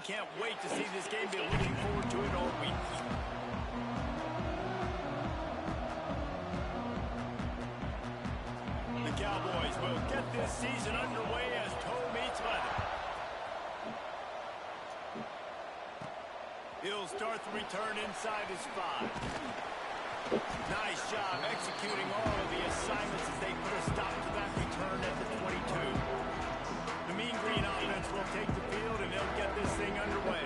can't wait to see this game. Been looking forward to it all week. The Cowboys will get this season underway as toe meets leather. He'll start the return inside his 5. Nice job executing all of the assignments as they put a stop to that return at the 22. The Mean Green offense will take the field and they'll get this thing underway.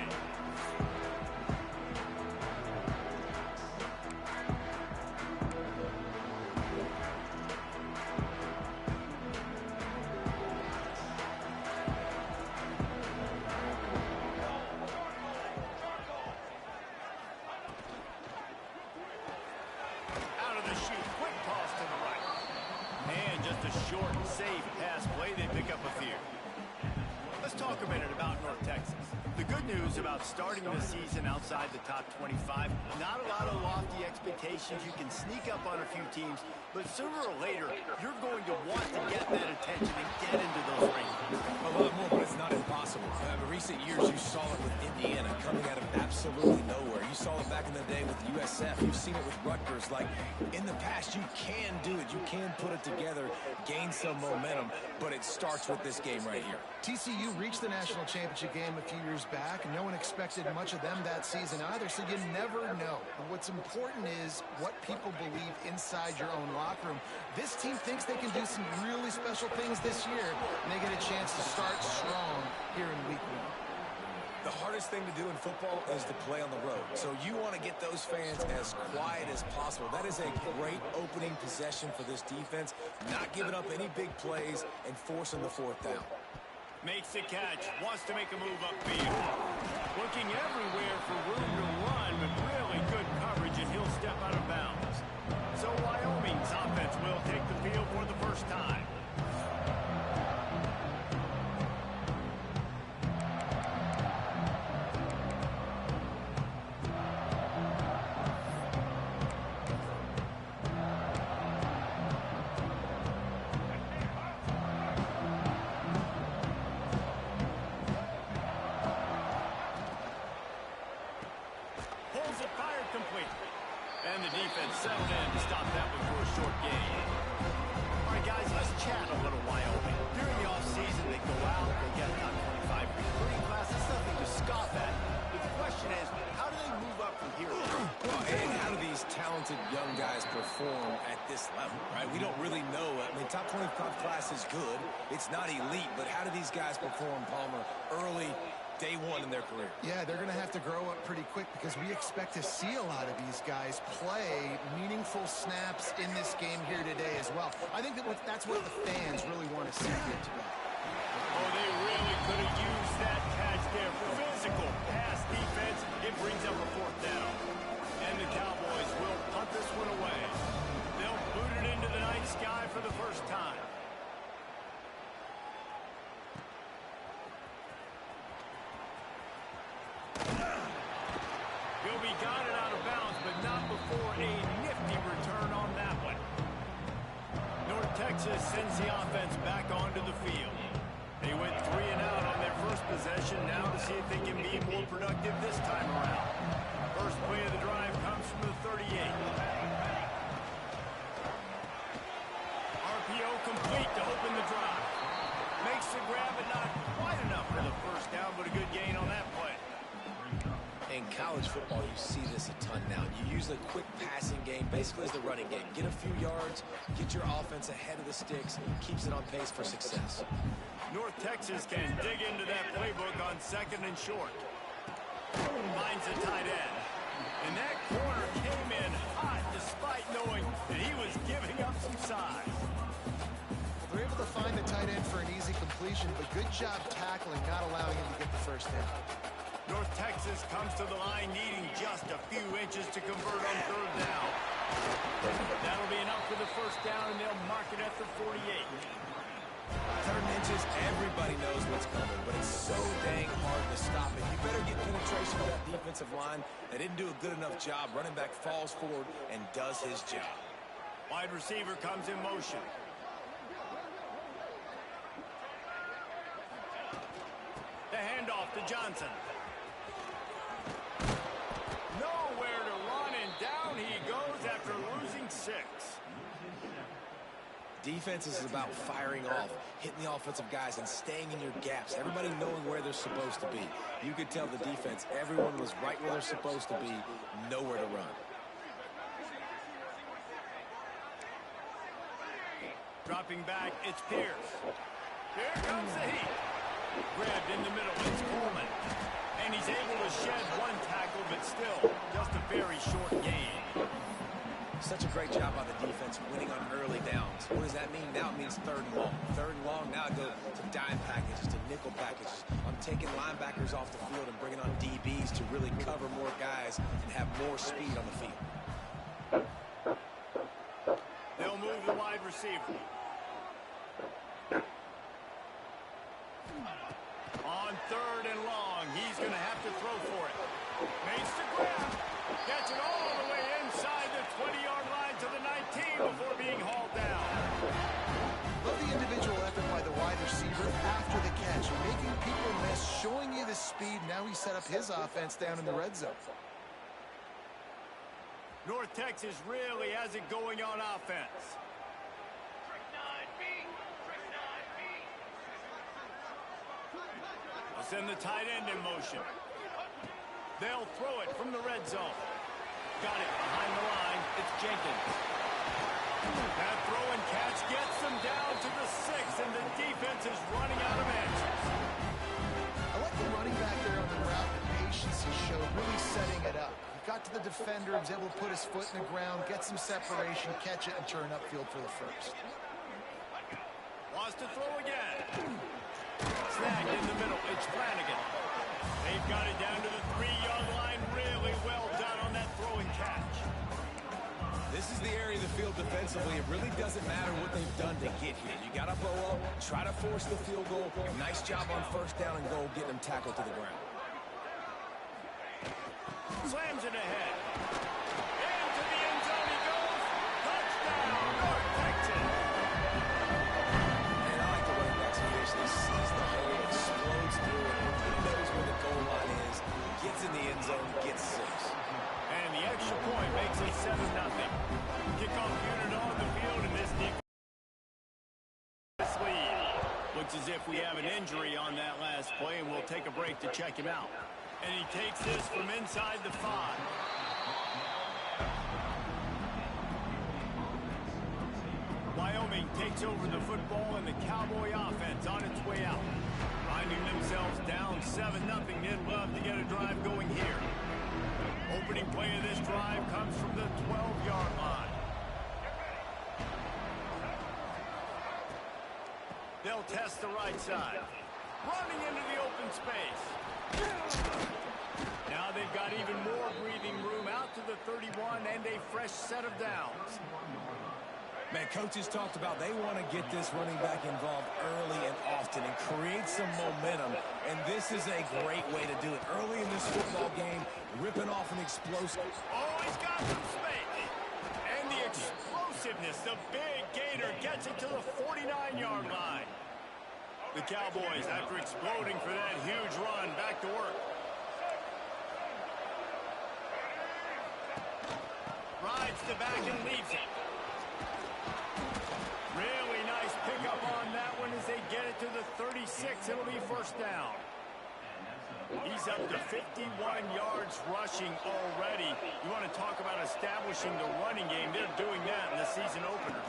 Short, safe pass play. They pick up a few. Let's talk a minute about North Texas. The good news about starting the season outside the top 25, not a lot of lofty expectations. You can sneak up on a few teams, but sooner or later, you're going to want to get that attention and get into those rankings. A lot more, but it's not impossible. In recent years, you saw it with Indiana coming out of absolutely nowhere. You saw it back in the day with USF. You've seen it with Rutgers. Like, in the past, you can do it. You can put it together, gain some momentum, but it starts with this game right here. TCU reached the national championship game a few years back, and no one expected much of them that season either, so you never know. But what's important is what people believe inside your own locker room. This team thinks they can do some really special things this year, and they get a chance to start strong here in week 1. The hardest thing to do in football is to play on the road. So you want to get those fans as quiet as possible. That is a great opening possession for this defense. Not giving up any big plays and forcing the 4th down. Makes the catch, wants to make a move upfield. Looking everywhere for room to run, but really good coverage, and he'll step out of bounds. So Wyoming's offense will take the field for the first time. And the defense settled in to stop that one for a short gain. All right, guys, let's chat a little Wyoming. During the offseason, they go out, they get a top 25 recruiting class. That's nothing to scoff at. But the question is, how do they move up from here? Well, and how do these talented young guys perform at this level, right? We don't really know. I mean, top 25 class is good. It's not elite, but how do these guys perform, Palmer, early day 1 in their career? Yeah, they're going to have to grow up pretty quick because we expect to see a lot of these guys play meaningful snaps in this game here today as well. I think that's what the fans really want to see here today. Oh, they really could have used that catch there. Physical pass defense. It brings up a 4th down. And the Cowboys will punt this one away. They'll boot it into the night sky for the first time. Gilby got it out of bounds, but not before a nifty return on that one. North Texas sends the offense back onto the field. They went 3 and out on their first possession, now to see if they can be more productive this time around. First play of the drive comes from the 38. RPO complete to open the drive. Makes the grab, but not quite enough for the first down, but a good gain on that play. In college football, you see this a ton now. You use a quick passing game, basically as the running game. Get a few yards, get your offense ahead of the sticks, keeps it on pace for success. North Texas can dig into that playbook on 2nd and short. Finds a tight end. And that corner came in hot despite knowing that he was giving up some size. They're able to find the tight end for an easy completion, but good job tackling, not allowing him to get the first down. North Texas comes to the line needing just a few inches to convert on 3rd down. That'll be enough for the first down, and they'll mark it at the 48. 3rd inches, everybody knows what's coming, but it's so dang hard to stop it. You better get penetration with that defensive line. They didn't do a good enough job. Running back falls forward and does his job. Wide receiver comes in motion. The handoff to Johnson. Defense is about firing off, hitting the offensive guys, and staying in your gaps. Everybody knowing where they're supposed to be. You could tell the defense, everyone was right where they're supposed to be, nowhere to run. Dropping back, it's Pierce. Here comes the heat. Grabbed in the middle, it's Coleman. And he's able to shed one tackle, but still, just a very short gain. Such a great job by the defense winning on early downs. What does that mean? Now it means 3rd and long. 3rd and long, now I go to dime packages, to nickel packages. I'm taking linebackers off the field and bringing on DBs to really cover more guys and have more speed on the field. They'll move the wide receiver. On 3rd and long, he's going to have to throw for it. Makes the grab. Gets it all the way inside the 20-yard line to the 19 before being hauled down. Love the individual effort by the wide receiver after the catch, making people miss, showing you the speed. Now he set up his offense down in the red zone. North Texas really has it going on offense. They'll send the tight end in motion. They'll throw it from the red zone. Got it behind the line. It's Jenkins. That throw and catch gets them down to the 6, and the defense is running out of answers. I like the running back there on the route, the patience he showed, really setting it up. He got to the defender, was able to put his foot in the ground, get some separation, catch it, and turn upfield for the first. Wants to throw again. Snagged in the middle. It's Flanagan. They've got it down to the 3-yard line. Really well done on that throw and catch. This is the area of the field defensively. It really doesn't matter what they've done to get here. You got to bow up, try to force the field goal. Nice job on 1st down and goal, getting them tackled to the ground. Slams it ahead. Into the end zone he goes. Touchdown, North Texas. And I like the running backs officially sees the hole, explodes through it. He knows where the goal line is. Gets in the end zone, gets 6. And the extra point makes it 7-0. Kickoff unit on the field in this defense lead. Looks as if we have an injury on that last play, and we'll take a break to check him out. And he takes this from inside the 5. Wyoming takes over the football, and the Cowboy offense on its way out. Finding themselves down 7-0, they'd love to get a drive going here. Opening play of this drive comes from the 12-yard line. They'll test the right side. Running into the open space. Now they've got even more breathing room out to the 31 and a fresh set of downs. Man, coaches talked about they want to get this running back involved early and often and create some momentum, and this is a great way to do it. Early in this football game, ripping off an explosive. Oh, he's got some space. And the explosiveness, the big gainer gets it to the 49-yard line. The Cowboys, after exploding for that huge run, back to work. Rides the back and leaves it. Really nice pickup on that one as they get it to the 36. It'll be 1st down. He's up to 51 yards rushing already. You want to talk about establishing the running game. They're doing that in the season opener.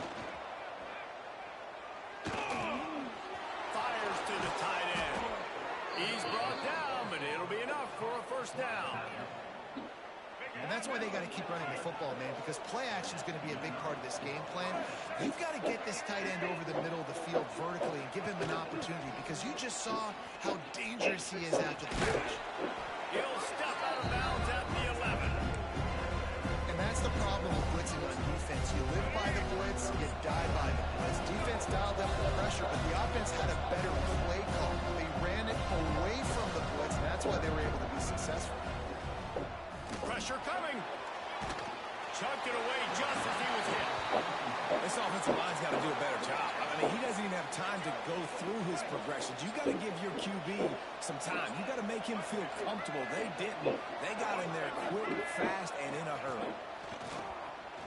Fires to the tight end. He's brought down, but it'll be enough for a 1st down. And that's why they got to keep running the football, man, because play action is going to be a big part of this game plan. You've got to get this tight end over the middle of the field vertically and give him an opportunity, because you just saw how dangerous he is after the catch. He'll step out of bounds at the 11. And that's the problem with blitzing on defense. You live by the blitz, you die by the blitz. Defense dialed up the pressure, but the offense had a better play call. They ran it away from the blitz, and that's why they were able to be successful. Pressure coming. Chucked it away just as he was hit. This offensive line's got to do a better job. I mean, he doesn't even have time to go through his progressions. You got to give your QB some time. You got to make him feel comfortable. They didn't. They got in there quick, fast, and in a hurry.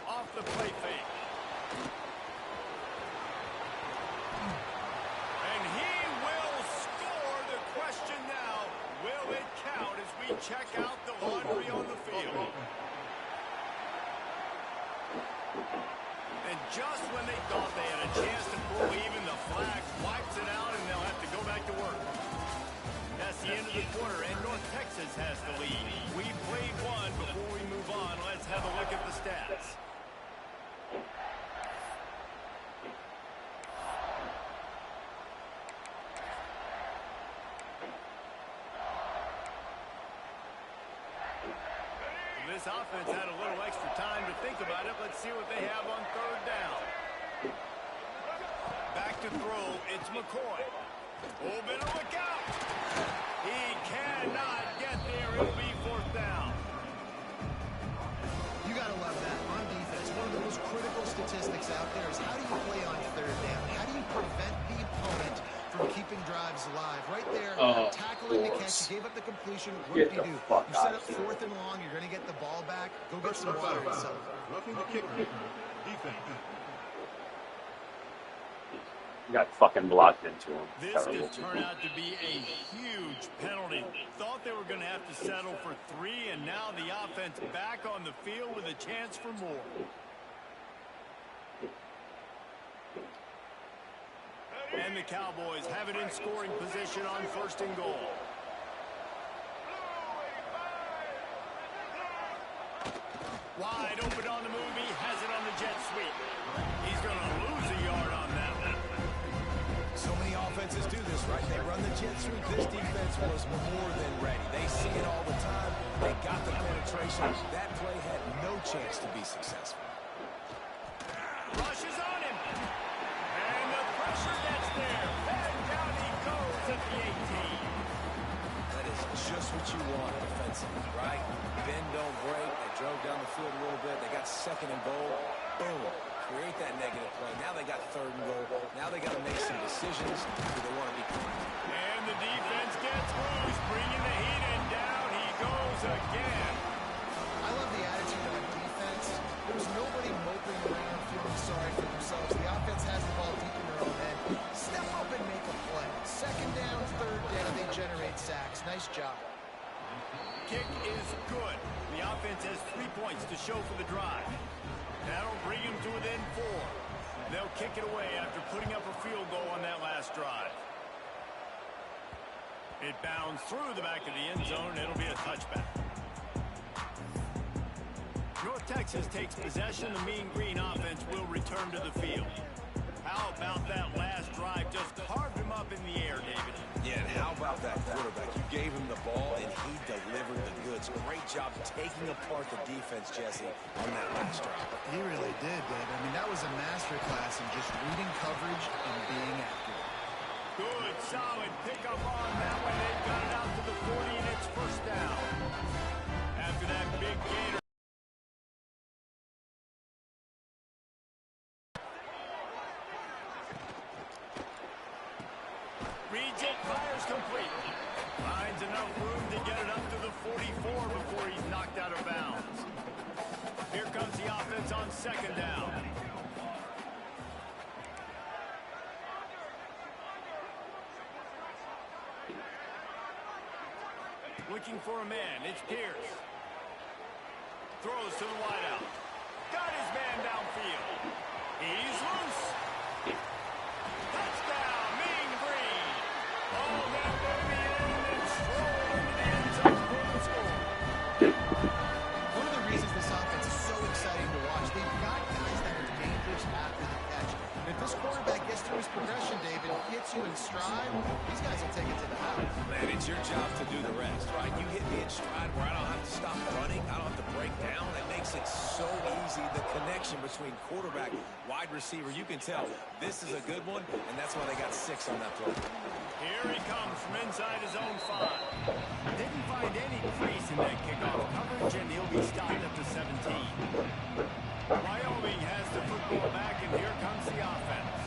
Off the play fake. just when they thought they had a chance to pull even, the flag wipes it out, and they'll have to go back to work. That's the end of the quarter, and North Texas has the lead. We played one. Before we move on, let's have a look at the stats. This offense had a little extra time to think about it. Let's see what they have on third down. Back to throw. It's McCoy. Oh, better look out. He cannot get there. It'll be fourth down. You got to love that. On defense, one of the most critical statistics out there is how do you play on third down? How do you prevent the opponent from keeping drives alive? Right there, tackling the catch, you gave up the completion. What do? You set up fourth and long, you're going to get the ball back. Go get some water and something. Roughing the kicker. Defense. Got fucking blocked into him. This could turn out to be a huge penalty. Thought they were going to have to settle for 3, and now the offense back on the field with a chance for more. And the Cowboys have it in scoring position on first and goal. Wide open on the move. He has it on the jet sweep. He's going to lose a yard on that one. So many offenses do this, right? They run the jet sweep. This defense was more than ready. They see it all the time. They got the penetration. That play had no chance to be successful. Rushes on him. And the pressure gets there. And down he goes at the 18. That is just what you want defensively, right? Bend, don't break. They drove down the field a little bit. They got second and goal. Boom. Create that negative play. Now they got third and goal. Now they got to make some decisions. Do they want to be correct? And the defense gets loose, bringing the heat, and down he goes again. I love the attitude on defense. There's nobody moping around feeling sorry for themselves. The offense has the ball deep in their own end. Step up and make a play. Second down, third down, they generate sacks. Nice job. Kick is good. The offense has 3 points to show for the drive. That'll bring him to within 4. They'll kick it away after putting up a field goal on that last drive. It bounds through the back of the end zone, and it'll be a touchback. North Texas takes possession. The Mean Green offense will return to the field. How about that last drive? Just carved him up in the air, David. Yeah, and how about that quarterback? You gave him the ball, and he delivered the goods. Great job taking apart the defense, Jesse, on that last drive. He really did, Dave. I mean, that was a masterclass in just reading coverage and being accurate. Good, solid pickup on that one. They've got it out to the 40, and it's first down. After that big gainer. Reject fires complete. Finds enough room to get it up to the 44 before he's knocked out of bounds. Here comes the offense on second down. Looking for a man. It's Pierce. Throws to the wideout. Got his man downfield. He's loose. Touchdown, Mean Green. Oh, that baby in and strolling into the end zone for the score. One of the reasons this offense is so exciting to watch, they've got guys that are dangerous after the catch. And if this quarterback gets through his progression, David, hits you in stride, these guys will take it to the house. Man, it's your job to do the rest, right? You hit me in stride where I don't have to stop running. I don't have to break down. That makes it so easy. The connection between quarterback, wide receiver, you can tell this is a good one, and that's why they got 6 on that play. Here he comes from inside his own 5. Didn't find any crease in that kickoff coverage, and he'll be stopped at the 17. Wyoming has the football back, and here comes the offense.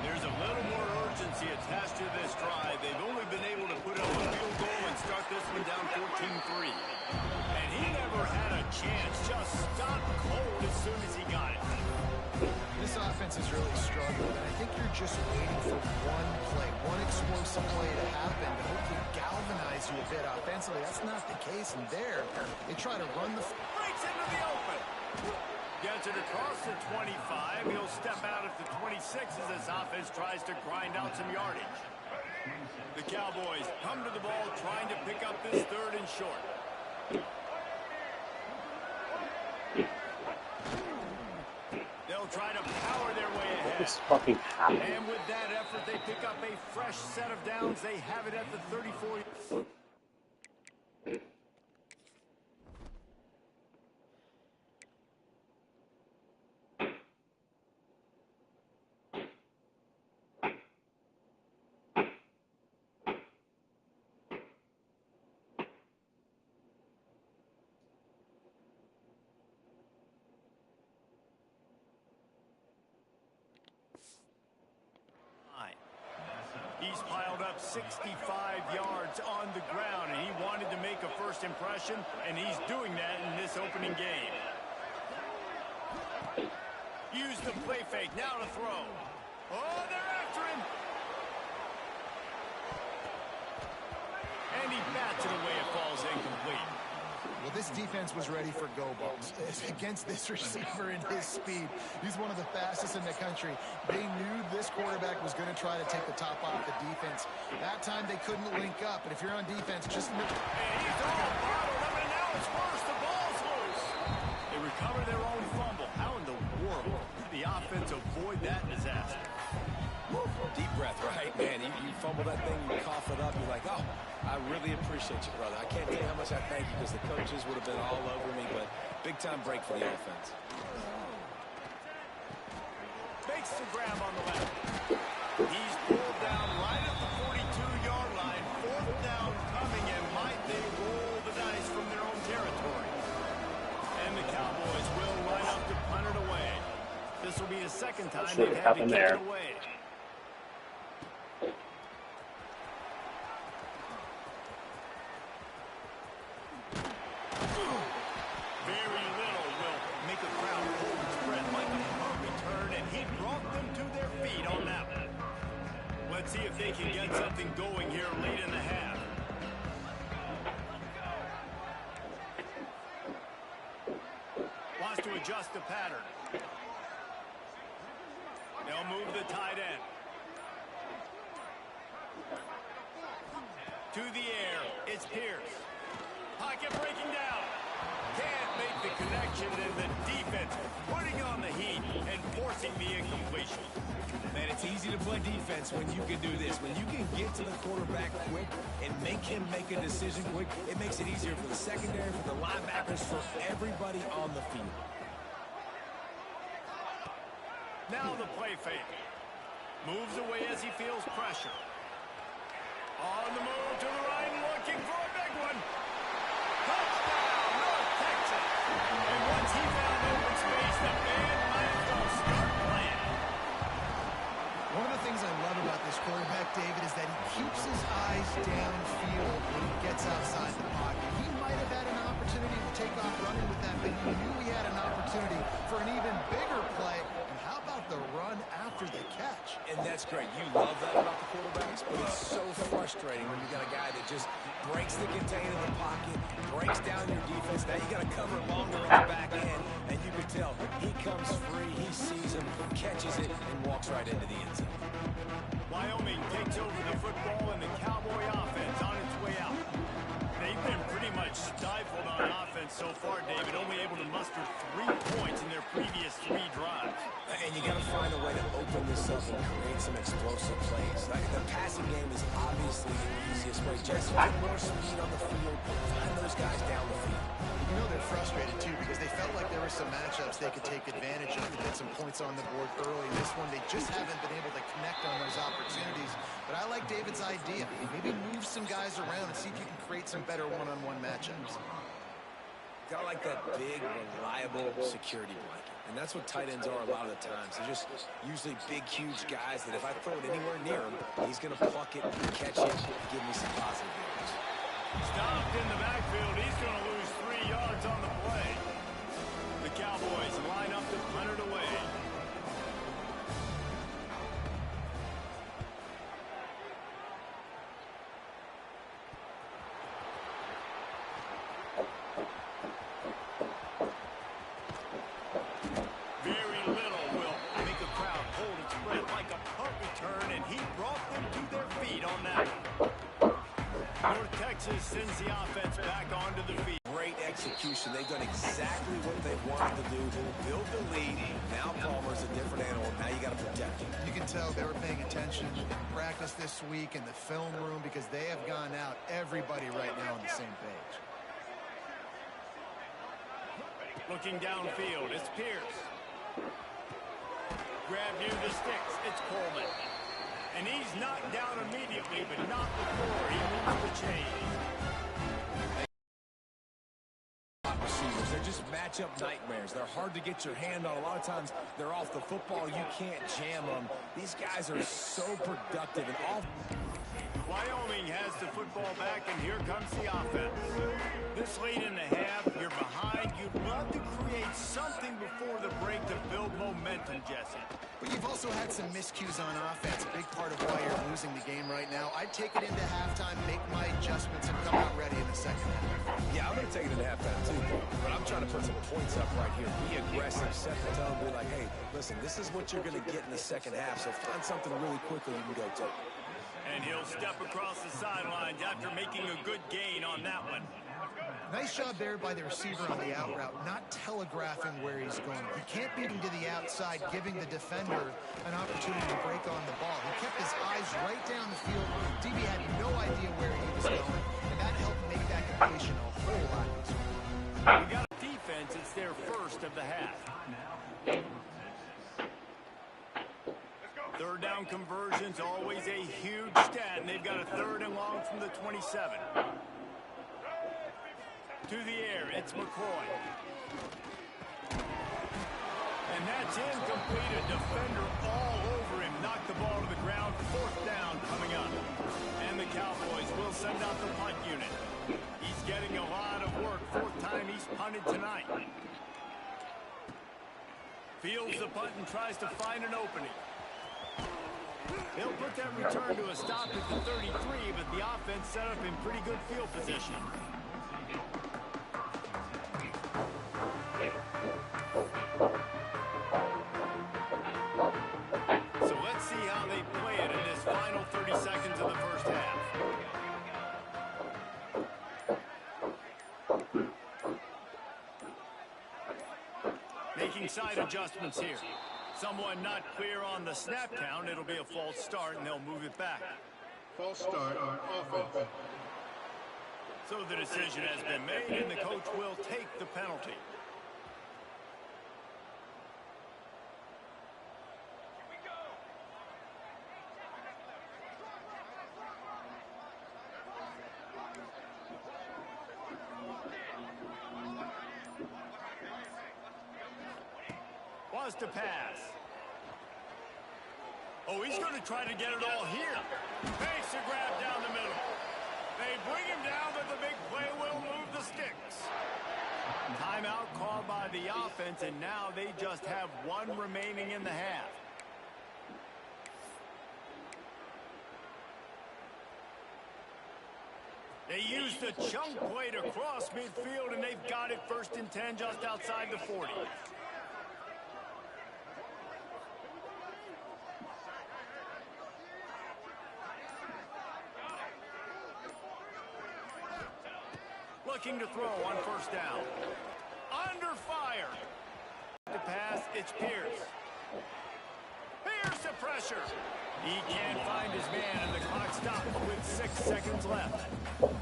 There's a little more urgency attached to this drive. They've only been able to put up a field goal and start this one down 14-3. And he never had a chance. Just stopped cold as soon as he got it. This offense is really struggling, and I think you're just waiting for one play, one explosive play to happen to hopefully galvanize you a bit offensively. That's not the case, and there, they try to run the... Breaks into the open. Gets it across. across the 25. He'll step out at the 26 as this offense tries to grind out some yardage. The Cowboys come to the ball trying to pick up this 3rd and short. They'll try to power their way ahead. What is fucking happening? And with that effort, they pick up a fresh set of downs. They have it at the 34. He's piled up 65 yards on the ground, and he wanted to make a first impression, and he's doing that in this opening game. Use the play fake, now to throw. Oh, they're after him. And he bats it away, it falls incomplete. Well, this defense was ready for go balls against this receiver and his speed. He's one of the fastest in the country. They knew this quarterback was going to try to take the top off the defense. That time they couldn't link up, and if you're on defense, just look. And he's all bottled up, and now it's first. The ball's loose. They recover their own fumble. How in the world did the offense avoid that disaster? Deep breath, right, man? You fumble that thing, you cough it up, you're like, oh, I really appreciate you, brother. I can't tell you how much I thank you because the coaches would have been all over me, but big-time break for the offense. Makes the grab on the left. He's pulled down right at the 42-yard line. 4th down coming, and might they roll the dice from their own territory. And the Cowboys will line up to punt it away. This will be the 2nd time they've had to kick it away. Very little will make a crowd hold its breath like a punt return, and he brought them to their feet on that one. Let's see if they can get something going here late in the half. Wants to adjust the pattern. They'll move the tight end. To the air, it's Pierce. Pocket breaking down. Can't make the connection, and the defense putting on the heat and forcing the incompletion. Man, it's easy to play defense when you can do this. When you can get to the quarterback quick and make him make a decision quick, it makes it easier for the secondary, for the linebackers, for everybody on the field. Now the play fake. Moves away as he feels pressure. On the move to the right, looking for a big one. Touchdown, North Texas. And once he found open space, the band might as well start playing. One of the things I love about this quarterback, David, is that he keeps his eyes downfield when he gets outside the pocket. He might have had an opportunity to take off running with that, but he knew he had an opportunity for an even bigger play. And how about the run after the catch? And that's great. You love that about the quarterbacks, but it's so frustrating when you got a guy that just breaks the container in the pocket, breaks down your defense. Now you got to cover it longer on the back end, and you can tell he comes free, he sees him, catches it, and walks right into the end zone. Wyoming takes over the football, and the Cowboy offense on its way out. They've been pretty much stifled on offense so far, David, only able to muster 3 points in their previous 3 drives. And you got to find a way to open this up and create some explosive plays. Like the passing game is obviously the easiest way. Just get more speed on the field, find those guys down the field. You know they're frustrated, too, because they felt like there were some matchups they could take advantage of and get some points on the board early. This one, they just haven't been able to connect on those opportunities. But I like David's idea. Maybe move some guys around and see if you can create some better one-on-one matchups. Got like that big, reliable security blanket. And that's what tight ends are a lot of the times. They're just usually big, huge guys that if I throw it anywhere near him, he's going to pluck it, catch it, give me some positive yards. Stopped in the backfield. He's going to lose 3 yards on the play. The Cowboys line up to punt it away. Texas sends the offense back onto the field. Great execution. They've done exactly what they wanted to do. Build the lead. Now Palmer's a different animal. Now you got to protect him. You can tell they were paying attention in practice this week in the film room because they have gone out, everybody right now on the same page. Looking downfield, it's Pierce. Grab near the sticks, it's Coleman. And he's knocked down immediately, but not before he moves the chains. Receivers, they're just matchup nightmares. They're hard to get your hand on. A lot of times they're off the football. You can't jam them. These guys are so productive and all. Wyoming has the football back, and here comes the offense. This late in the half, you're behind. You'd love to create something before the break to build momentum, Jesse. But you've also had some miscues on offense, a big part of why you're losing the game right now. I'd take it into halftime, make my adjustments, and come out ready in the second half. Yeah, I'm going to take it into halftime too, but I'm trying to put some points up right here. Be aggressive, set the tone, be like, hey, listen, this is what you're going to get in the second half, so find something really quickly you can go to. And he'll step across the sidelines after making a good gain on that one. Nice job there by the receiver on the out route, not telegraphing where he's going. He can't beat him to the outside, giving the defender an opportunity to break on the ball. He kept his eyes right down the field. DB had no idea where he was going, and that helped make that completion a whole lot easier. We got a defense. It's their first of the half. Third down conversions, always a huge stat, and they've got a third and long from the 27. To the air, it's McCoy. And that's incomplete. A defender all over him. Knocked the ball to the ground. Fourth down coming up. And the Cowboys will send out the punt unit. He's getting a lot of work. Fourth time he's punted tonight. Fields the punt and tries to find an opening. They'll put that return to a stop at the 33, but the offense set up in pretty good field position. So let's see how they play it in this final 30 seconds of the first half. Making side adjustments here. Someone not clear on the snap count. It'll be a false start, and they'll move it back. False start on offense. So the decision has been made, and the coach will take the penalty. Was to pass. Oh, he's going to try to get it all here. Makes a grab down the middle. They bring him down, but the big play will move the sticks. Timeout called by the offense, and now they just have one remaining in the half. They used a chunk play to cross midfield, and they've got it first and 10 just outside the 40. Looking to throw on first down. Under fire. To pass, it's Pierce. Pierce the pressure. He can't find his man, and the clock stops with 6 seconds left.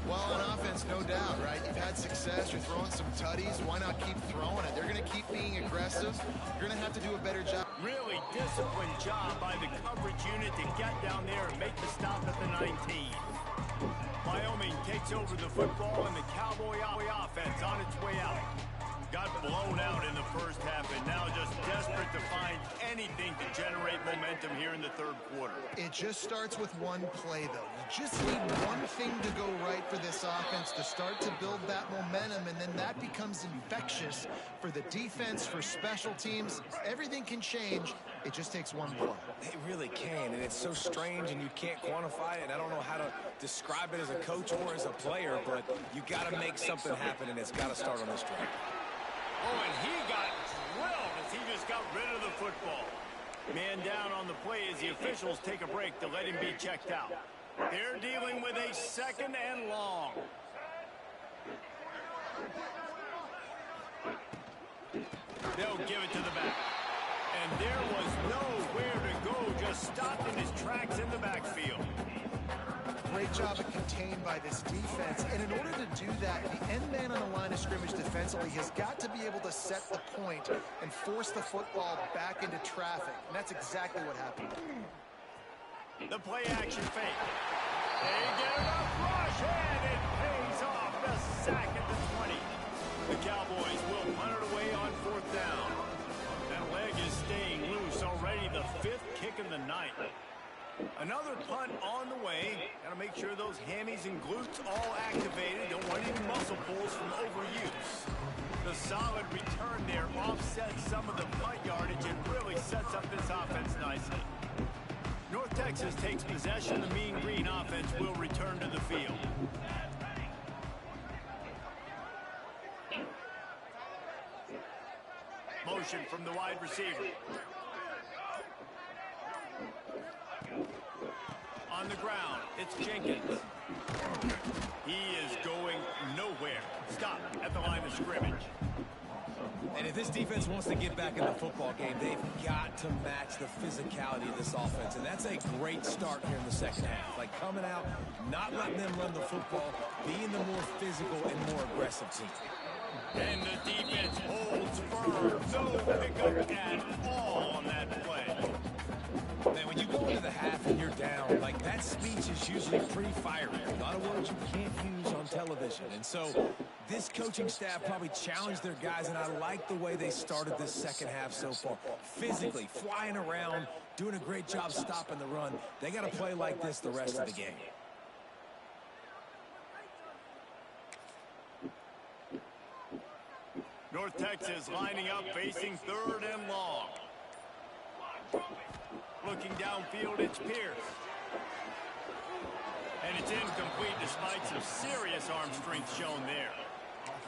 Well, on offense, no doubt, right? You've had success. You're throwing some tutties. Why not keep throwing it? They're going to keep being aggressive. You're going to have to do a better job. Really disciplined job by the coverage unit to get down there and make the stop at the 19. Wyoming takes over the football, and the Cowboy offense on its way out. Got blown out in the first half, and now just desperate to find anything to generate momentum here in the third quarter. It just starts with one play, though. You just need one thing to go right for this offense to start to build that momentum, and then that becomes infectious for the defense, for special teams. Everything can change. It just takes one play. It really can, and it's so strange, and you can't quantify it. I don't know how to describe it as a coach or as a player, but you got to make something happen, and it's got to start on this drive. Oh, and he got drilled as he just got rid of the football. Man down on the play as the officials take a break to let him be checked out. They're dealing with a 2nd and long. They'll give it to the back. And there was nowhere to go, just stopped in his tracks in the backfield. Great job of contained by this defense. And in order to do that, the end man on the line of scrimmage defensively has got to be able to set the point and force the football back into traffic. And that's exactly what happened. The play action fake. They get enough rush, and it pays off. The sack at the 20. The Cowboys will punt it away on 4th down. That leg is staying loose already, the 5th kick of the night. Another punt on the way. Got to make sure those hammies and glutes all activated. Don't want any muscle pulls from overuse. The solid return there offsets some of the punt yardage and really sets up this offense nicely. North Texas takes possession. The Mean Green offense will return to the field. Motion from the wide receiver. On the ground, it's Jenkins. He is going nowhere. Stop at the line of scrimmage. And if this defense wants to get back in the football game, they've got to match the physicality of this offense. And that's a great start here in the second half. Like coming out, not letting them run the football, being the more physical and more aggressive team. And the defense holds firm. No pickup at all on that play. Man, when you go into the half and you're down, like that speech is usually pretty fiery. A lot of words you can't use on television. And so this coaching staff probably challenged their guys, and I like the way they started this second half so far. Physically, flying around, doing a great job stopping the run. They got to play like this the rest of the game. North Texas lining up, facing 3rd and long. Looking downfield, it's Pierce. And it's incomplete despite some serious arm strength shown there.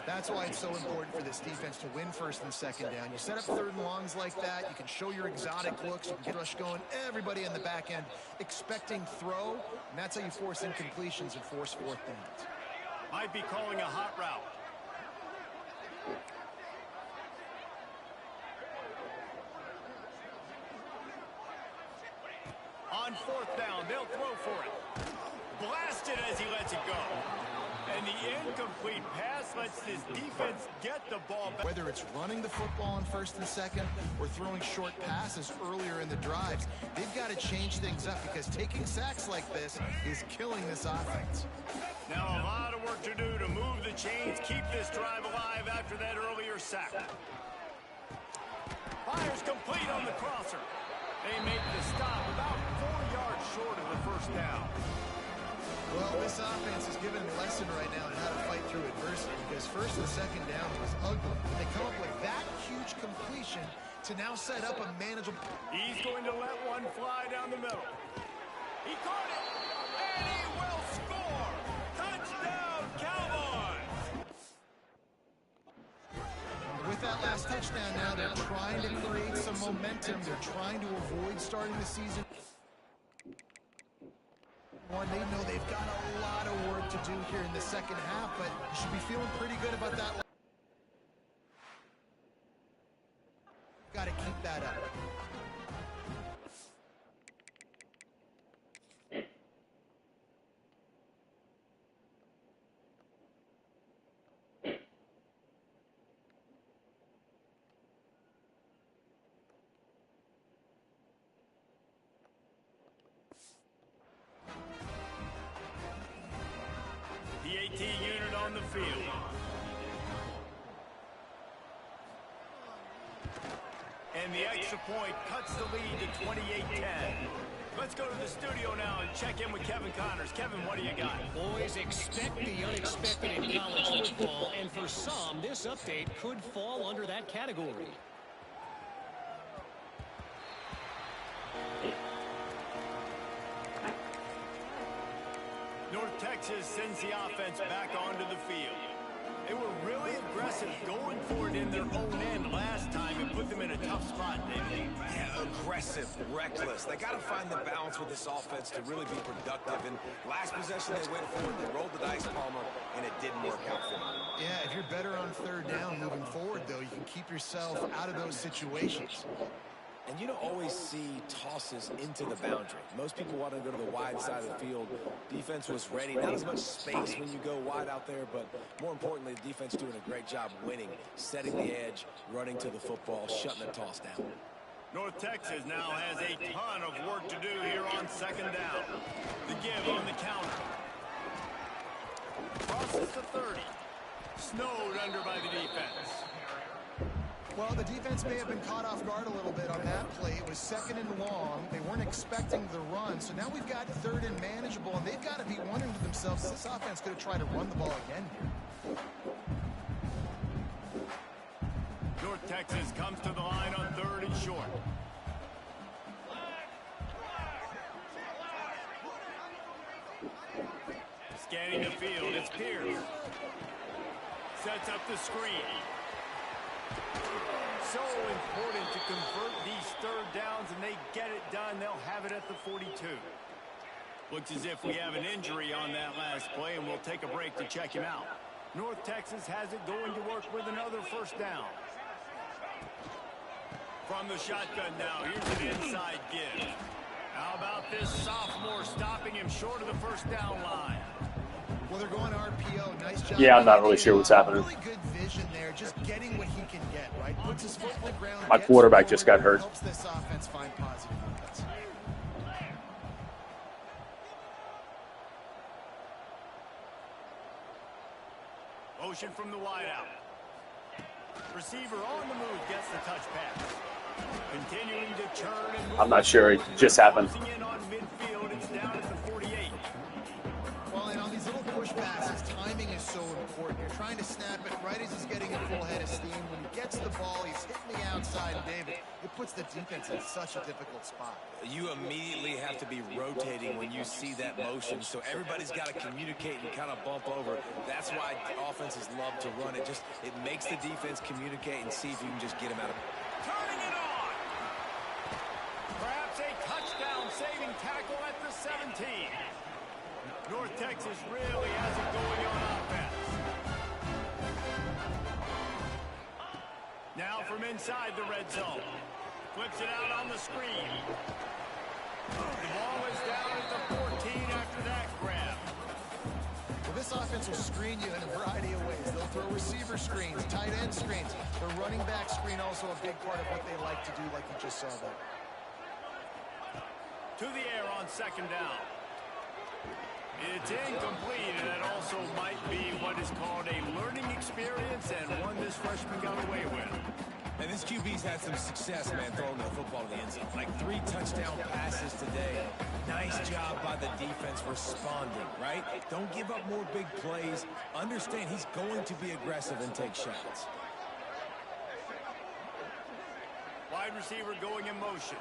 That's why it's so important for this defense to win 1st and 2nd down. You set up 3rd and longs like that, you can show your exotic looks, you can get rush going, everybody in the back end expecting throw, and that's how you force incompletions and force 4th downs. Might be calling a hot route. On 4th down, they'll throw for it. Blasted as he lets it go. And the incomplete pass lets this defense get the ball back. Whether it's running the football on 1st and 2nd or throwing short passes earlier in the drives, they've got to change things up because taking sacks like this is killing this offense. Now a lot of work to do to move the chains, keep this drive alive after that earlier sack. Fires complete on the crosser. They make the stop about 4 yards short of the 1st down. Well, this offense is giving a lesson right now on how to fight through adversity because 1st and 2nd down was ugly. They come up with that huge completion to now set up a manageable. He's going to let one fly down the middle. He caught it, and he will score. Touchdown, Cowboys. With that last touchdown now, they're trying to create some momentum. They're trying to avoid starting the season. They know they've got a lot of work to do here in the second half, but you should be feeling pretty good about that. Got to keep that up. The AT unit on the field. And the extra point cuts the lead to 28-10. Let's go to the studio now and check in with Kevin Connors. Kevin, what do you got? Boys, expect the unexpected in college football, and for some, this update could fall under that category. North Texas sends the offense back onto the field. They were really aggressive going for it in their own end last time and put them in a tough spot, David. Yeah, aggressive, reckless. They got to find the balance with this offense to really be productive. And last possession, they went forward, they rolled the dice, Palmer, and it didn't work out for them. Yeah, if you're better on third down moving forward, though, you can keep yourself out of those situations. And you don't always see tosses into the boundary. Most people want to go to the wide side of the field. Defense was ready. Not as much space when you go wide out there, but more importantly, the defense doing a great job winning, setting the edge, running to the football, shutting the toss down. North Texas now has a ton of work to do here on second down. The give on the counter. Crosses to 30. Snowed under by the defense. Well, the defense may have been caught off guard a little bit on that play. It was second and long. They weren't expecting the run. So now we've got third and manageable, and they've got to be wondering to themselves, this offense going to try to run the ball again here. North Texas comes to the line on third and short. Scanning the field, it's Pierce. Sets up the screen. So important to convert these third downs, and they get it done. They'll have it at the 42. Looks as if we have an injury on that last play, and we'll take a break to check him out. North Texas has it going to work with another first down. From the shotgun now, here's an inside give. How about this sophomore stopping him short of the first down line? Well, they're going RPO. Nice job. Yeah, I'm not really sure what's happening. Really good vision there, just getting what he can get, right? Puts his foot on the ground. My quarterback just got hurt. Helps this offense find positive moments. Motion from the wideout. Receiver on the move gets the touch pass. Continuing to turn and move. I'm not sure. It just happened. Closing in on midfield. It's down at the 48. Well, and on these little push passes, timing is so important. You're trying to snap it right as he's getting a full head of steam. When he gets the ball, he's hitting the outside, and David, it puts the defense in such a difficult spot. You immediately have to be rotating when you see that motion, so everybody's got to communicate and kind of bump over. That's why offenses love to run it. It makes the defense communicate and see if you can just get him out of it. Turning it on. Perhaps a touchdown-saving tackle at the 17. North Texas really has it going on offense. Now from inside the red zone. Flips it out on the screen. The ball is down at the 14 after that grab. Well, this offense will screen you in a variety of ways. They'll throw receiver screens, tight end screens. The running back screen also a big part of what they like to do, like you just saw there. To the air on second down. It's incomplete, and that also might be what is called a learning experience, and one this freshman got away with. And this QB's had some success, man, throwing the football to the end zone. Like 3 touchdown passes today. Nice job by the defense responding, right? Don't give up more big plays. Understand he's going to be aggressive and take shots. Wide receiver going in motion.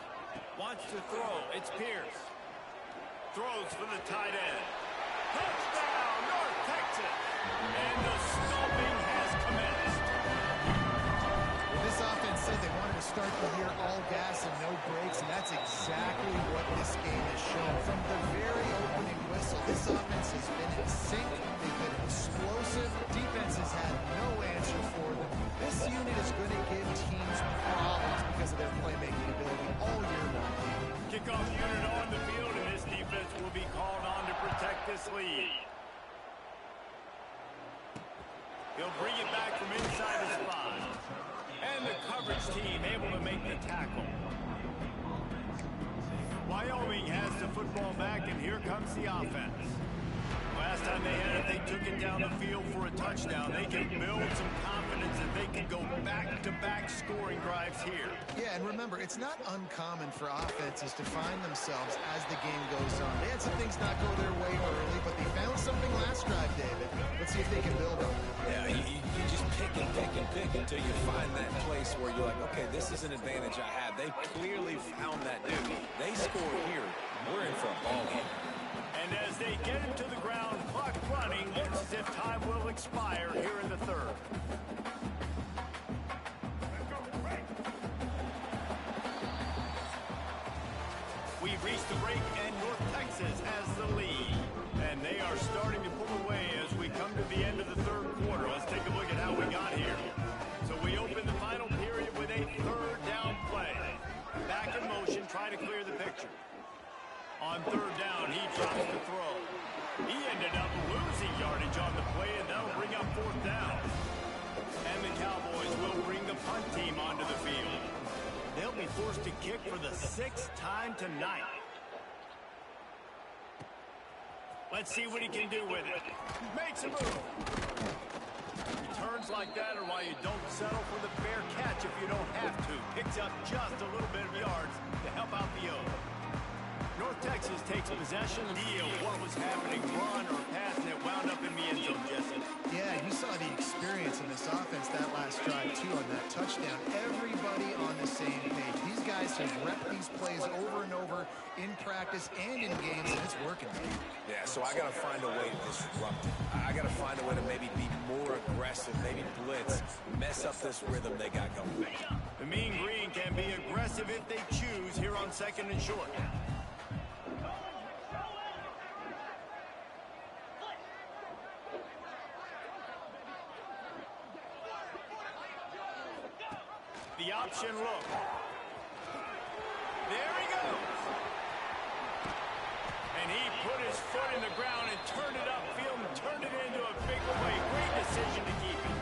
Wants to throw. It's Pierce. Throws for the tight end. Touchdown, North Texas. And the stomping has commenced. Well, this offense said they wanted to start the year all gas and no brakes, and that's exactly what this game has shown. From the very opening whistle, this offense has been in sync. They've been explosive. Defense has had no answer for them. This unit is going to give teams problems because of their playmaking ability all year long. Kickoff unit on the field, and this defense will be called on to protect this lead. He'll bring it back from inside the spot. And the coverage team able to make the tackle. Wyoming has the football back, and here comes the offense. Last time they had it, they took it down the field for a touchdown. They can build some confidence that they can go back-to-back scoring drives here. Yeah, and remember, it's not uncommon for offenses to find themselves as the game goes on. They had some things not go their way early, but they found something last drive, David. Let's see if they can build on that. Yeah, you just pick and pick and pick until you find that place where you're like, okay, this is an advantage I have. They clearly found that, dude. They score here. We're in for a ball game. And as they get him to the ground, clock running, looks as if time will expire here in the third. We've reached the break, and North Texas has the lead. And they are starting to pull away as we come to the end of the third quarter. Let's take a look at how we got here. So we open the final period with a third down play. Back in motion, try to clear the picture. On third down, he drops the throw. He ended up losing yardage on the play, and that'll bring up fourth down. And the Cowboys will bring the punt team onto the field. They'll be forced to kick for the 6th time tonight. Let's see what he can do with it. Makes a move. Returns like that are why you don't settle for the fair catch if you don't have to. Picks up just a little bit of yards to help out the O. North Texas takes possession of what was happening, run or pass, and it wound up in the end zone, Jesse. Yeah, you saw the experience in this offense that last drive, too, on that touchdown. Everybody on the same page. These guys have repped these plays over and over in practice and in games, and it's working. Yeah, so I got to find a way to disrupt it. I got to find a way to maybe be more aggressive, maybe blitz, mess up this rhythm they got going. The Mean Green can be aggressive if they choose here on 2nd and short. The option look. There he goes. And he put his foot in the ground and turned it upfield and turned it into a big play. Great decision to keep it.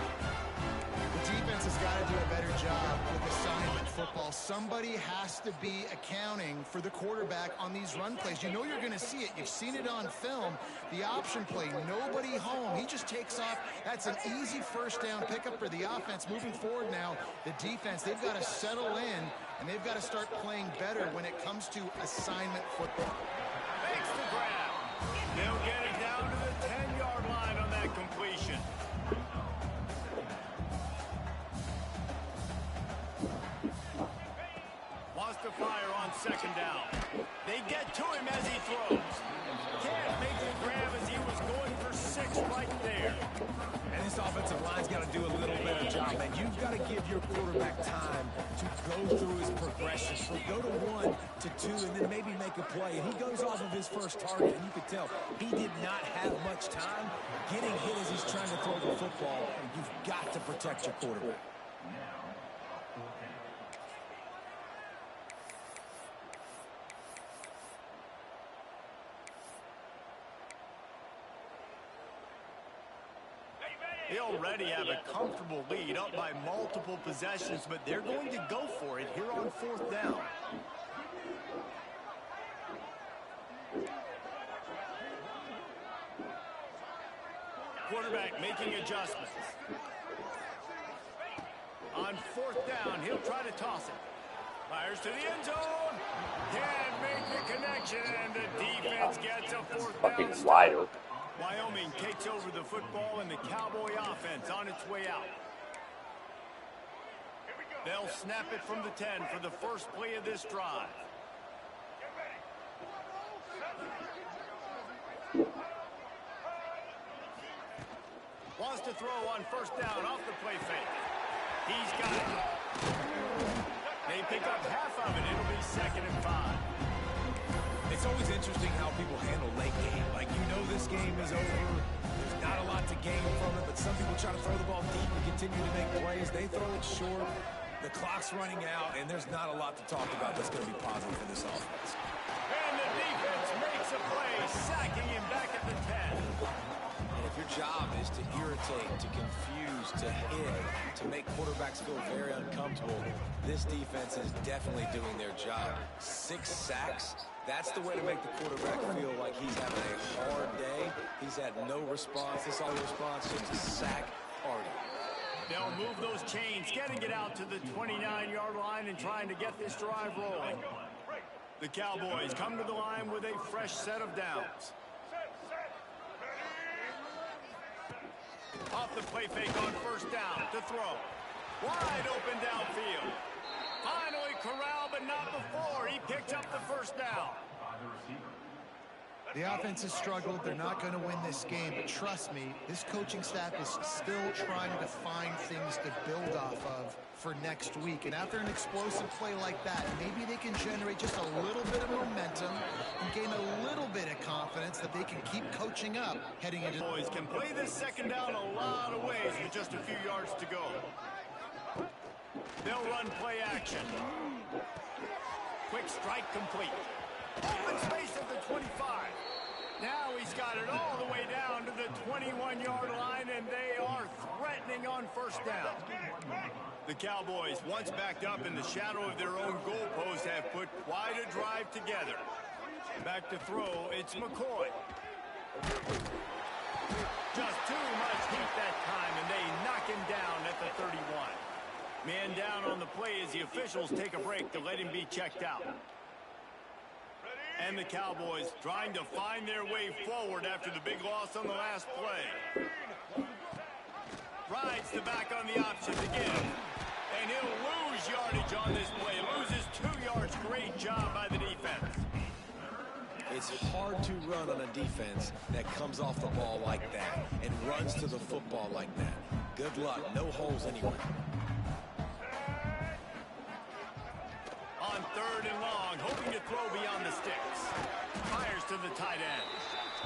The defense has got to do a better job with assignment football. Somebody has to be accounting for the quarterback on these run plays. You know you're going to see it. You've seen it on film. The option play, nobody home. He just takes off. That's an easy first down pickup for the offense. Moving forward now, the defense, they've got to settle in, and they've got to start playing better when it comes to assignment football. Makes the grab. They'll get it down to the 10-yard line on that completion. Wants to fire on 2nd down. They get to him as he throws. Can't make the grab as he was going for 6 right there. And this offensive line's got to do a little better job, man. You've got to give your quarterback time to go through his progression. So go to 1 to 2 and then maybe make a play. And he goes off of his first target, and you could tell he did not have much time getting hit as he's trying to throw the football. You've got to protect your quarterback. They already have a comfortable lead, up by multiple possessions, but they're going to go for it here on 4th down. Quarterback making adjustments. On 4th down, he'll try to toss it. Fires to the end zone. Can't make the connection, and the defense gets a 4th down. Fucking wide open. Wyoming takes over the football, and the Cowboy offense on its way out. They'll snap it from the 10 for the first play of this drive. Wants to throw on 1st down off the play fake. He's got it. They pick up half of it. It'll be 2nd and 5. It's always interesting how people handle late game. Like, you know this game is over. There's not a lot to gain from it, but some people try to throw the ball deep and continue to make plays. They throw it short. The clock's running out, and there's not a lot to talk about that's going to be positive for this offense. And the defense makes a play, sacking him back at the 10. And if your job is to irritate, to confuse, to hit, to make quarterbacks feel very uncomfortable, this defense is definitely doing their job. 6 sacks. That's the way to make the quarterback feel like he's having a hard day. He's had no response. This all response just a sack party. They'll move those chains, getting it out to the 29-yard line and trying to get this drive rolling. The Cowboys come to the line with a fresh set of downs. Off the play fake on 1st down to throw. Wide open downfield. Finally corralled, but not before. He picked up the 1st down. The offense has struggled. They're not going to win this game. But trust me, this coaching staff is still trying to find things to build off of for next week. And after an explosive play like that, maybe they can generate just a little bit of momentum and gain a little bit of confidence that they can keep coaching up heading into... Boys can play this second down a lot of ways with just a few yards to go. They'll run play action. Quick strike complete. Open space at the 25. Now he's got it all the way down to the 21-yard line, and they are threatening on first down. The Cowboys, once backed up in the shadow of their own goalpost, have put quite a drive together. Back to throw, it's McCoy. Just too much heat that time, and they knock him down at the 31. Man down on the play as the officials take a break to let him be checked out. And the Cowboys trying to find their way forward after the big loss on the last play. Rides the back on the option again. And he'll lose yardage on this play. Loses 2 yards. Great job by the defense. It's hard to run on a defense that comes off the ball like that and runs to the football like that. Good luck. No holes anywhere. On 3rd and long, hoping to throw beyond the sticks. Fires to the tight end.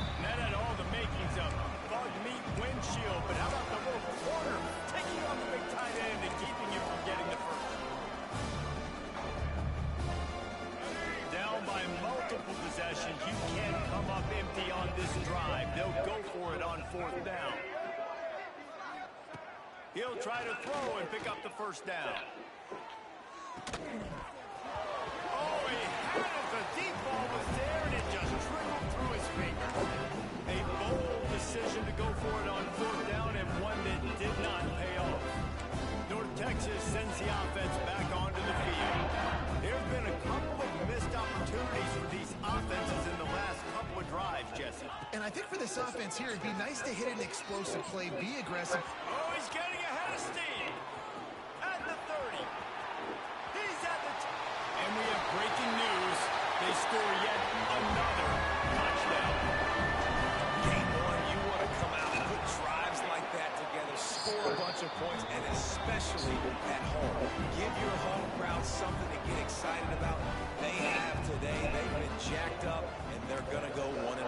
And that had all the makings of bug meat windshield, but how about the little corner taking on the big tight end and keeping you from getting the first? Down by multiple possessions, you can't come up empty on this drive. They'll go for it on 4th down. He'll try to throw and pick up the first down. The deep ball was there, and it just trickled through his fingers. A bold decision to go for it on 4th down, and one that did not pay off. North Texas sends the offense back onto the field. There have been a couple of missed opportunities for these offenses in the last couple of drives, Jesse. And I think for this offense here, it'd be nice to hit an explosive play, be aggressive. Oh, he's getting ahead of steam. At the 30. He's at the... And we have breaking news. They score yet another touchdown. Game one, you want to come out and put drives like that together, score a bunch of points, and especially at home. Give your home crowd something to get excited about. They have today. They've been jacked up, and they're going to go 1-0.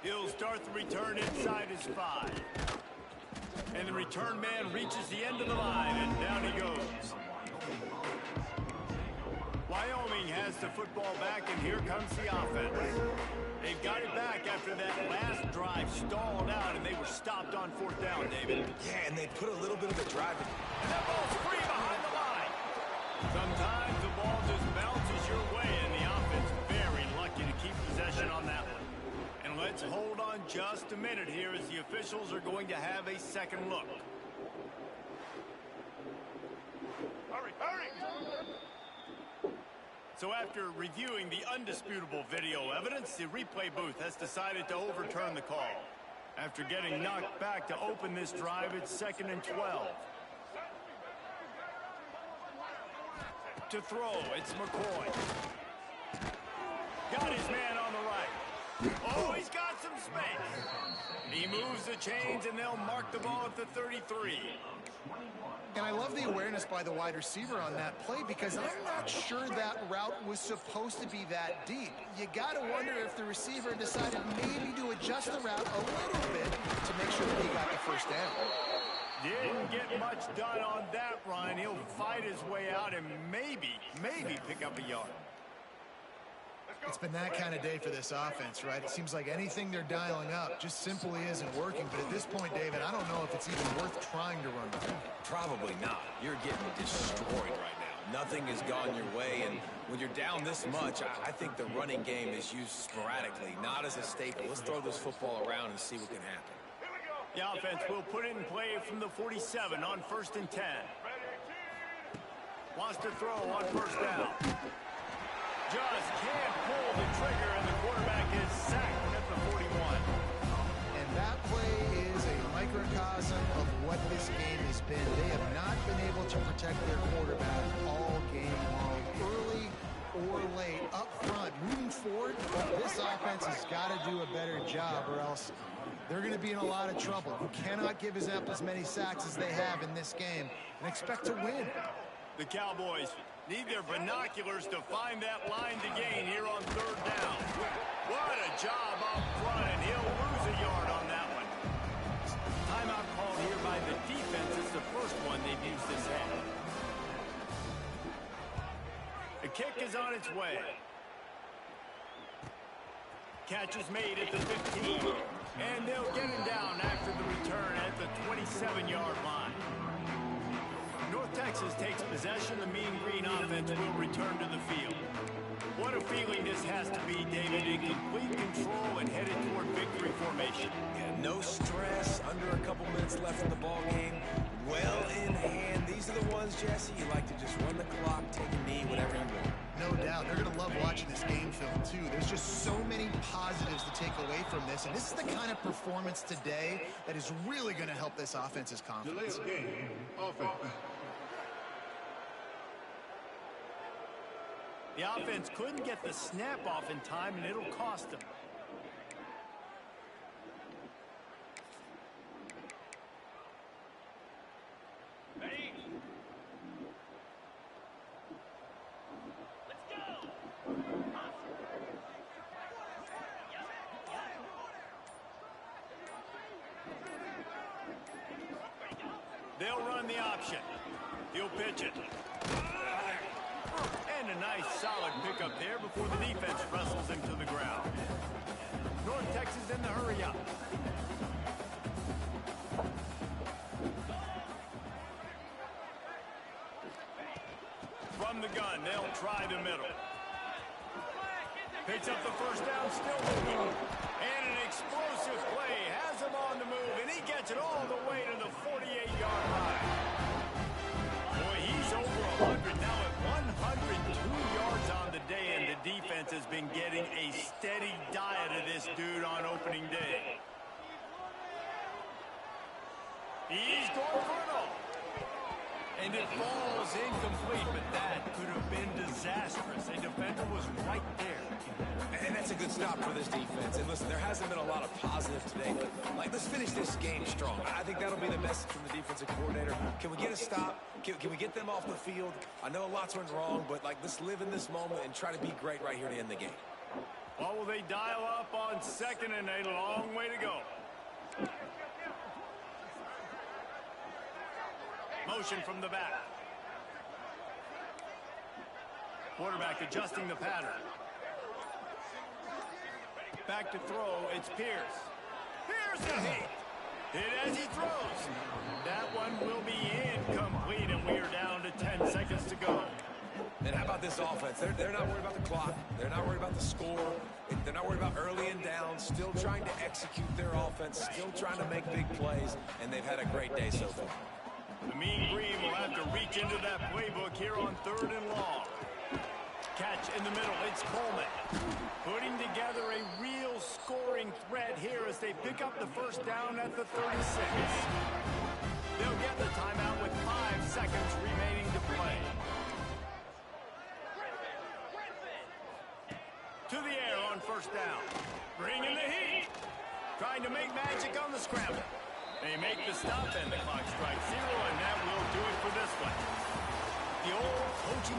He'll start the return inside his 5. And the return man reaches the end of the line, and down he goes. Wyoming has the football back, and here comes the offense. They've got it back after that last drive stalled out, and they were stopped on 4th down, David. Yeah, and they put a little bit of a drive in. And that ball's free behind the line. Sometimes the ball just bounces your way, and the offense very lucky to keep possession on that one. And let's hold on just a minute here as the officials are going to have a second look. Hurry, hurry! So after reviewing the undisputable video evidence, the replay booth has decided to overturn the call. After getting knocked back to open this drive, it's 2nd and 12. To throw, it's McCoy. Got his man on the right. Oh, he's got some space. He moves the chains, and they'll mark the ball at the 33. And I love the awareness by the wide receiver on that play because I'm not sure that route was supposed to be that deep. You got to wonder if the receiver decided maybe to adjust the route a little bit to make sure that he got the first down. Didn't get much done on that run. He'll fight his way out and maybe pick up a yard. It's been that kind of day for this offense, right? It seems like anything they're dialing up just simply isn't working. But at this point, David, I don't know if it's even worth trying to run through. Probably not. You're getting destroyed right now. Nothing has gone your way, and when you're down this much, I think the running game is used sporadically, not as a staple. Let's throw this football around and see what can happen. The offense will put it in play from the 47 on 1st and 10. Wants to throw on 1st down. Just can't pull the trigger, and the quarterback is sacked at the 41. And that play is a microcosm of what this game has been. They have not been able to protect their quarterback all game long, early or late, up front, moving forward, this offense has got to do a better job or else they're going to be in a lot of trouble. You cannot give up as many sacks as they have in this game and expect to win. The Cowboys need their binoculars to find that line to gain here on third down. What a job up front, and he'll lose a yard on that one. Timeout called here by the defense. It's the first one they've used this half. The kick is on its way. Catch is made at the 15. And they'll get him down after the return at the 27-yard line. North Texas takes possession. The Mean Green offense will return to the field. What a feeling this has to be, David, in complete control and headed toward victory formation. Yeah, no stress, under a couple minutes left in the ball game. Well in hand. These are the ones, Jesse, you like to just run the clock, take a knee, whatever you want. No doubt. They're going to love watching this game film, too. There's just so many positives to take away from this, and this is the kind of performance today that is really going to help this offense's confidence. Delay of game. Offense. The offense couldn't get the snap off in time, and it'll cost them. They'll run the option. He'll pitch it. And a nice solid pickup there before the defense wrestles him to the ground. North Texas in the hurry up. From the gun, they'll try the middle. Picks up the first down, still moving. And an explosive play has him on the move, and he gets it all the way to the 48-yard line. Boy, he's over 100 now at 102 yards on the day, and the defense has been getting a steady diet of this dude on opening day. He's going for it all. And it falls incomplete, but that could have been disastrous. A defender was right there. And that's a good stop for this defense. And listen, there hasn't been a lot of positives today, but let's finish this game strong. I think that'll be the message from the defensive coordinator. Can we get a stop? Can we get them off the field? I know a lot's went wrong, but let's live in this moment and try to be great right here to end the game. Well, will they dial up on second and a long way to go? Motion from the back. Quarterback adjusting the pattern. Back to throw, it's Pierce. Pierce is hit. Hit as he throws. That one will be incomplete, and we are down to 10 seconds to go. And how about this offense? They're not worried about the clock. They're not worried about the score. They're not worried about early and down. Still trying to execute their offense. Still trying to make big plays, and they've had a great day so far. The Mean Green will have to reach into that playbook here on third and long. Catch in the middle, it's Coleman. Putting together a real scoring threat here as they pick up the first down at the 36. They'll get the timeout with 5 seconds remaining to play. To the air on first down. Bringing the heat. Trying to make magic on the scramble. They make the stop and the clock strikes 0, and that will do it for this one. The old coaching